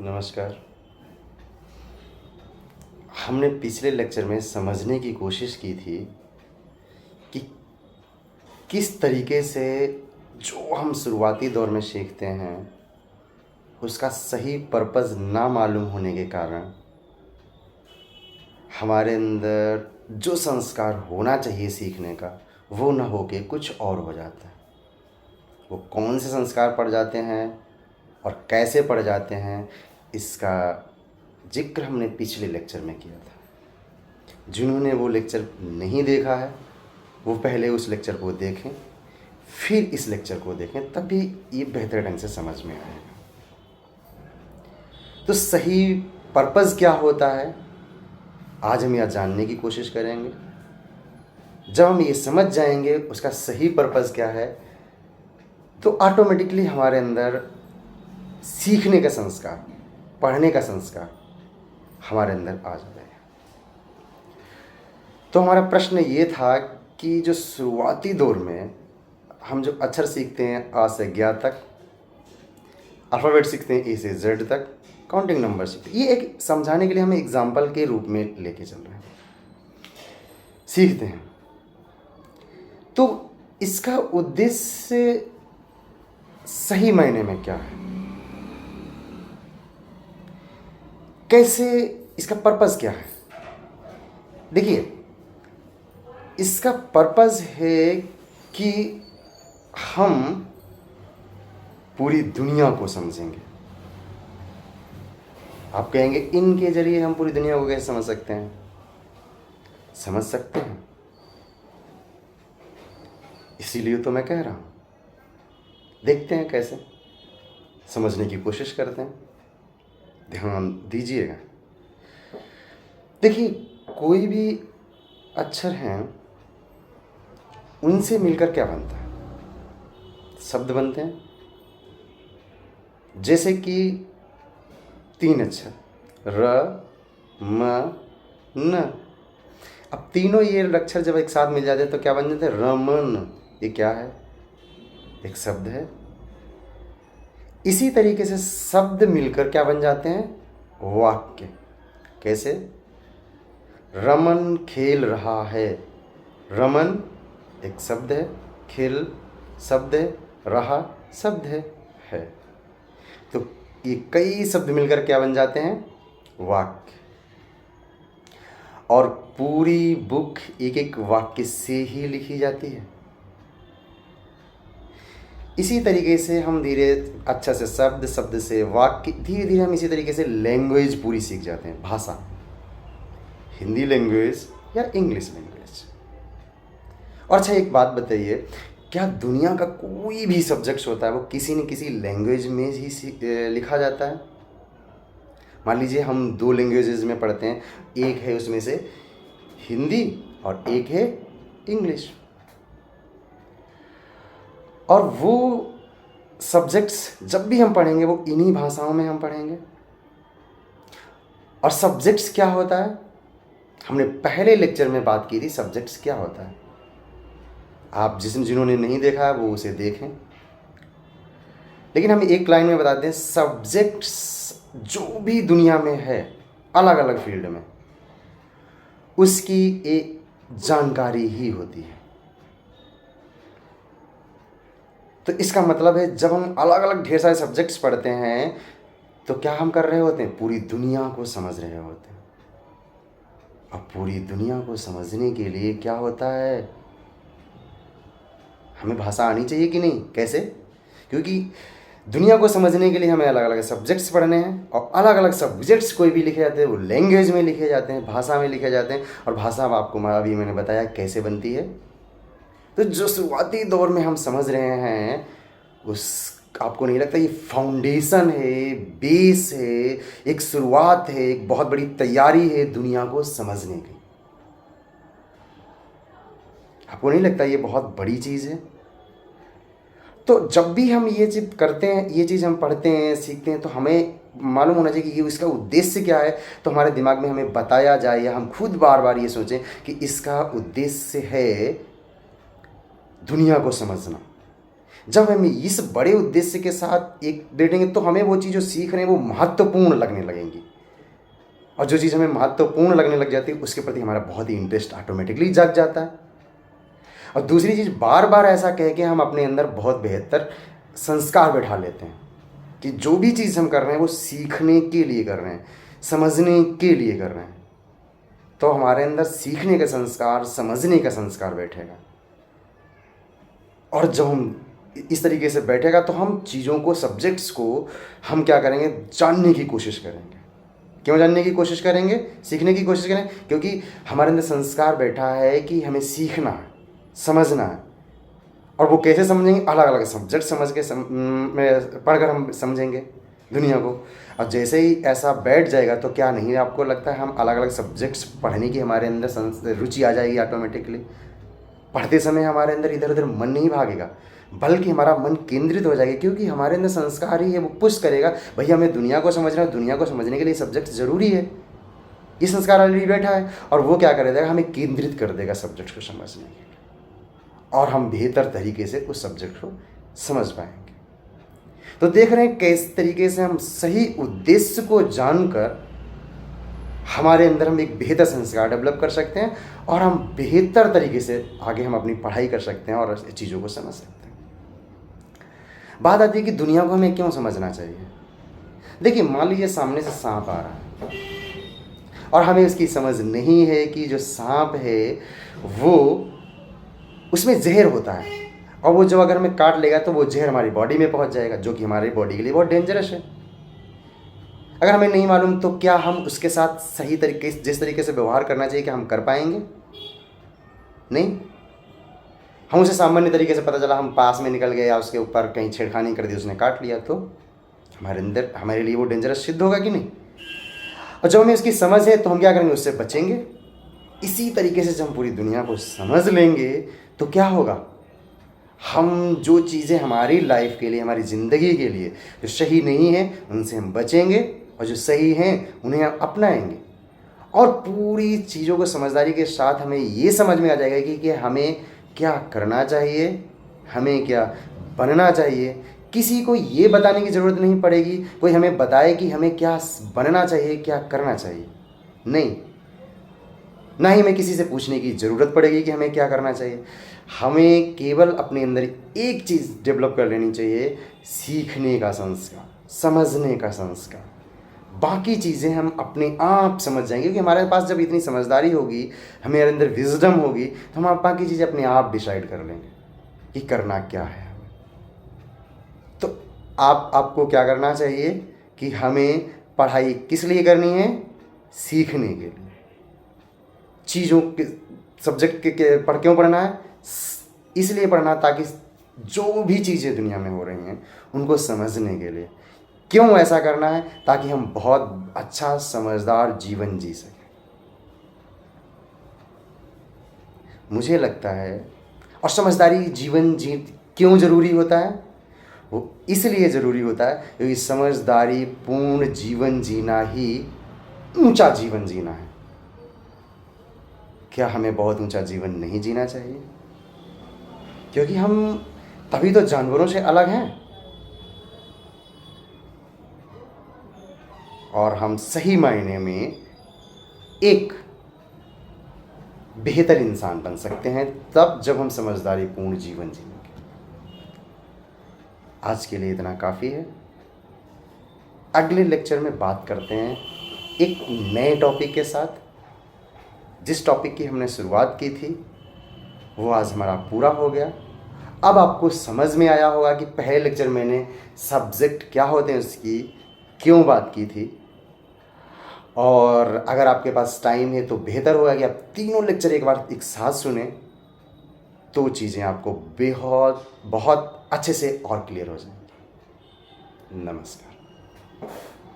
नमस्कार। हमने पिछले लेक्चर में समझने की कोशिश की थी कि किस तरीके से जो हम शुरुआती दौर में सीखते हैं उसका सही पर्पस ना मालूम होने के कारण हमारे अंदर जो संस्कार होना चाहिए सीखने का वो ना होके कुछ और हो जाता है। वो कौन से संस्कार पड़ जाते हैं और कैसे पड़ जाते हैं इसका जिक्र हमने पिछले लेक्चर में किया था। जिन्होंने वो लेक्चर नहीं देखा है वो पहले उस लेक्चर को देखें, फिर इस लेक्चर को देखें, तभी ये बेहतर ढंग से समझ में आएगा। तो सही पर्पस क्या होता है आज हम यह जानने की कोशिश करेंगे। जब हम ये समझ जाएंगे उसका सही पर्पस क्या है तो ऑटोमेटिकली हमारे अंदर सीखने का संस्कार, पढ़ने का संस्कार हमारे अंदर आ जाएगा। तो हमारा प्रश्न ये था कि जो शुरुआती दौर में हम जो अक्षर सीखते हैं आ से ज्ञा तक, अल्फ़ाबेट सीखते हैं ए से जेड तक, काउंटिंग नंबर सीखते हैं, ये एक समझाने के लिए हम एग्जाम्पल के रूप में लेके चल रहे हैं, सीखते हैं। तो इसका उद्देश्य सही मायने में क्या है, कैसे, इसका पर्पस क्या है? देखिए, इसका पर्पस है कि हम पूरी दुनिया को समझेंगे। आप कहेंगे इनके जरिए हम पूरी दुनिया को कैसे समझ सकते हैं? समझ सकते हैं, इसीलिए तो मैं कह रहा हूं। देखते हैं कैसे, समझने की कोशिश करते हैं, ध्यान दीजिएगा। देखिए, कोई भी अक्षर हैं उनसे मिलकर क्या बनता है? शब्द बनते हैं। जैसे कि 3 अक्षर र म न। अब तीनों ये अक्षर जब एक साथ मिल जाते हैं तो क्या बन जाते हैं? रमन। ये क्या है? एक शब्द है। इसी तरीके से शब्द मिलकर क्या बन जाते हैं? वाक्य। कैसे? रमन खेल रहा है। रमन एक शब्द है, खेल शब्द है, रहा शब्द है। तो ये कई शब्द मिलकर क्या बन जाते हैं? वाक्य। और पूरी बुक एक एक वाक्य से ही लिखी जाती है। इसी तरीके से हम धीरे अच्छा से शब्द, शब्द से वाक्य, धीरे धीरे हम इसी तरीके से लैंग्वेज पूरी सीख जाते हैं। भाषा, हिंदी लैंग्वेज या इंग्लिश लैंग्वेज। और अच्छा, एक बात बताइए, क्या दुनिया का कोई भी सब्जेक्ट्स होता है वो किसी न किसी लैंग्वेज में ही लिखा जाता है? मान लीजिए हम 2 लैंग्वेजेस में पढ़ते हैं, एक है उसमें से हिंदी और एक है इंग्लिश, और वो सब्जेक्ट्स जब भी हम पढ़ेंगे वो इन्हीं भाषाओं में हम पढ़ेंगे। और सब्जेक्ट्स क्या होता है? हमने पहले लेक्चर में बात की थी सब्जेक्ट्स क्या होता है। आप जिन्होंने नहीं देखा है वो उसे देखें। लेकिन हम एक लाइन में बताते हैं, सब्जेक्ट्स जो भी दुनिया में है अलग अलग फील्ड में, उसकी एक जानकारी ही होती है। तो इसका मतलब है जब हम अलग अलग ढेर सारे सब्जेक्ट्स पढ़ते हैं तो क्या हम कर रहे होते हैं? पूरी दुनिया को समझ रहे होते हैं। अब पूरी दुनिया को समझने के लिए क्या होता है? हमें भाषा आनी चाहिए कि नहीं? कैसे? क्योंकि दुनिया को समझने के लिए हमें अलग अलग सब्जेक्ट्स पढ़ने हैं, और अलग अलग सब्जेक्ट्स कोई भी लिखे जाते हैं वो लैंग्वेज में लिखे जाते हैं, भाषा में लिखे जाते हैं। और भाषा आपको अभी मैंने बताया कैसे बनती है। तो जो शुरुआती दौर में हम समझ रहे हैं उस, आपको नहीं लगता ये फाउंडेशन है, बेस है, एक शुरुआत है, एक बहुत बड़ी तैयारी है दुनिया को समझने की? आपको नहीं लगता ये बहुत बड़ी चीज़ है? तो जब भी हम ये चीज़ करते हैं, ये चीज़ हम पढ़ते हैं, सीखते हैं, तो हमें मालूम होना चाहिए कि इसका उद्देश्य क्या है। तो हमारे दिमाग में हमें बताया जाए या हम खुद बार बार ये सोचें कि इसका उद्देश्य है दुनिया को समझना। जब हम इस बड़े उद्देश्य के साथ एक बैठेंगे तो हमें वो चीज़ जो सीख रहे हैं वो महत्वपूर्ण लगने लगेंगी, और जो चीज़ हमें महत्वपूर्ण लगने लग जाती है उसके प्रति हमारा बहुत ही इंटरेस्ट ऑटोमेटिकली जाग जाता है। और दूसरी चीज़, बार बार ऐसा कह के हम अपने अंदर बहुत बेहतर संस्कार बैठा लेते हैं कि जो भी चीज़ हम कर रहे हैं वो सीखने के लिए कर रहे हैं, समझने के लिए कर रहे हैं। तो हमारे अंदर सीखने का संस्कार, समझने का संस्कार बैठेगा, और जब हम इस तरीके से बैठेगा तो हम चीज़ों को, सब्जेक्ट्स को हम क्या करेंगे, जानने की कोशिश करेंगे। क्यों जानने की कोशिश करेंगे, सीखने की कोशिश करें? क्योंकि हमारे अंदर संस्कार बैठा है कि हमें सीखना है, समझना है। और वो कैसे समझेंगे? अलग अलग सब्जेक्ट समझ के पढ़कर हम समझेंगे दुनिया को। और जैसे ही ऐसा बैठ जाएगा तो क्या नहीं आपको लगता है हम अलग अलग सब्जेक्ट्स पढ़ने की हमारे अंदर रुचि आ जाएगी ऑटोमेटिकली। पढ़ते समय हमारे अंदर इधर उधर मन नहीं भागेगा, बल्कि हमारा मन केंद्रित हो जाएगा, क्योंकि हमारे अंदर संस्कार ही है, वो पुश करेगा भैया हमें दुनिया को समझना है, दुनिया को समझने के लिए सब्जेक्ट ज़रूरी है। ये संस्कार ऑलरेडी बैठा है, और वो क्या कर देगा, हमें केंद्रित कर देगा सब्जेक्ट को समझने के लिए, और हम बेहतर तरीके से उस सब्जेक्ट को समझ पाएंगे। तो देख रहे हैं किस तरीके से हम सही उद्देश्य को जानकर हमारे अंदर हम एक बेहतर संस्कार डेवलप कर सकते हैं, और हम बेहतर तरीके से आगे हम अपनी पढ़ाई कर सकते हैं और चीज़ों को समझ सकते हैं। बात आती है कि दुनिया को हमें क्यों समझना चाहिए। देखिए, मान लीजिए सामने से सांप आ रहा है और हमें उसकी समझ नहीं है कि जो सांप है वो, उसमें जहर होता है, और वो जो अगर हमें काट लेगा तो वो जहर हमारी बॉडी में पहुंच जाएगा, जो कि हमारी बॉडी के लिए बहुत डेंजरस है। अगर हमें नहीं मालूम तो क्या हम उसके साथ सही तरीके, जिस तरीके से व्यवहार करना चाहिए, क्या हम कर पाएंगे? नहीं। हम उसे सामान्य तरीके से, पता चला हम पास में निकल गए या उसके ऊपर कहीं छेड़खानी कर दी, उसने काट लिया, तो हमारे अंदर, हमारे लिए वो डेंजरस सिद्ध होगा कि नहीं? और जब हमें उसकी समझ है तो हम क्या करेंगे, उससे बचेंगे। इसी तरीके से जब हम पूरी दुनिया को समझ लेंगे तो क्या होगा, हम जो चीज़ें हमारी लाइफ के लिए, हमारी ज़िंदगी के लिए जो सही नहीं है उनसे हम बचेंगे, और जो सही हैं उन्हें हम अपनाएंगे। और पूरी चीज़ों को समझदारी के साथ हमें ये समझ में आ जाएगा कि हमें क्या करना चाहिए, हमें क्या बनना चाहिए। किसी को ये बताने की ज़रूरत नहीं पड़ेगी, कोई हमें बताए कि हमें क्या बनना चाहिए, क्या करना चाहिए, नहीं। ना ही हमें किसी से पूछने की ज़रूरत पड़ेगी कि हमें क्या करना चाहिए। हमें केवल अपने अंदर एक चीज़ डेवलप कर लेनी चाहिए, सीखने का संस्कार, समझने का संस्कार। बाकी चीज़ें हम अपने आप समझ जाएंगे, क्योंकि हमारे पास जब इतनी समझदारी होगी, हमें अंदर विजडम होगी, तो हम बाकी चीज़ें अपने आप डिसाइड कर लेंगे कि करना क्या है हमें। तो आपको क्या करना चाहिए कि हमें पढ़ाई किस लिए करनी है? सीखने के लिए। चीज़ों के, सब्जेक्ट के पढ़ क्यों पढ़ना है? इसलिए पढ़ना ताकि जो भी चीज़ें दुनिया में हो रही हैं उनको समझने के लिए। क्यों ऐसा करना है? ताकि हम बहुत अच्छा समझदार जीवन जी सकें। मुझे लगता है, और समझदारी जीवन जी क्यों ज़रूरी होता है? वो इसलिए ज़रूरी होता है क्योंकि समझदारी पूर्ण जीवन जीना ही ऊंचा जीवन जीना है। क्या हमें बहुत ऊंचा जीवन नहीं जीना चाहिए? क्योंकि हम तभी तो जानवरों से अलग हैं, और हम सही मायने में एक बेहतर इंसान बन सकते हैं तब जब हम समझदारी पूर्ण जीवन जिएंगे। आज के लिए इतना काफ़ी है। अगले लेक्चर में बात करते हैं एक नए टॉपिक के साथ। जिस टॉपिक की हमने शुरुआत की थी वो आज हमारा पूरा हो गया। अब आपको समझ में आया होगा कि पहले लेक्चर मैंने सब्जेक्ट क्या होते हैं उसकी क्यों बात की थी, और अगर आपके पास टाइम है तो बेहतर होगा कि आप तीनों लेक्चर एक बार एक साथ सुने, तो चीज़ें आपको बहुत अच्छे से और क्लियर हो जाएंगी। नमस्कार।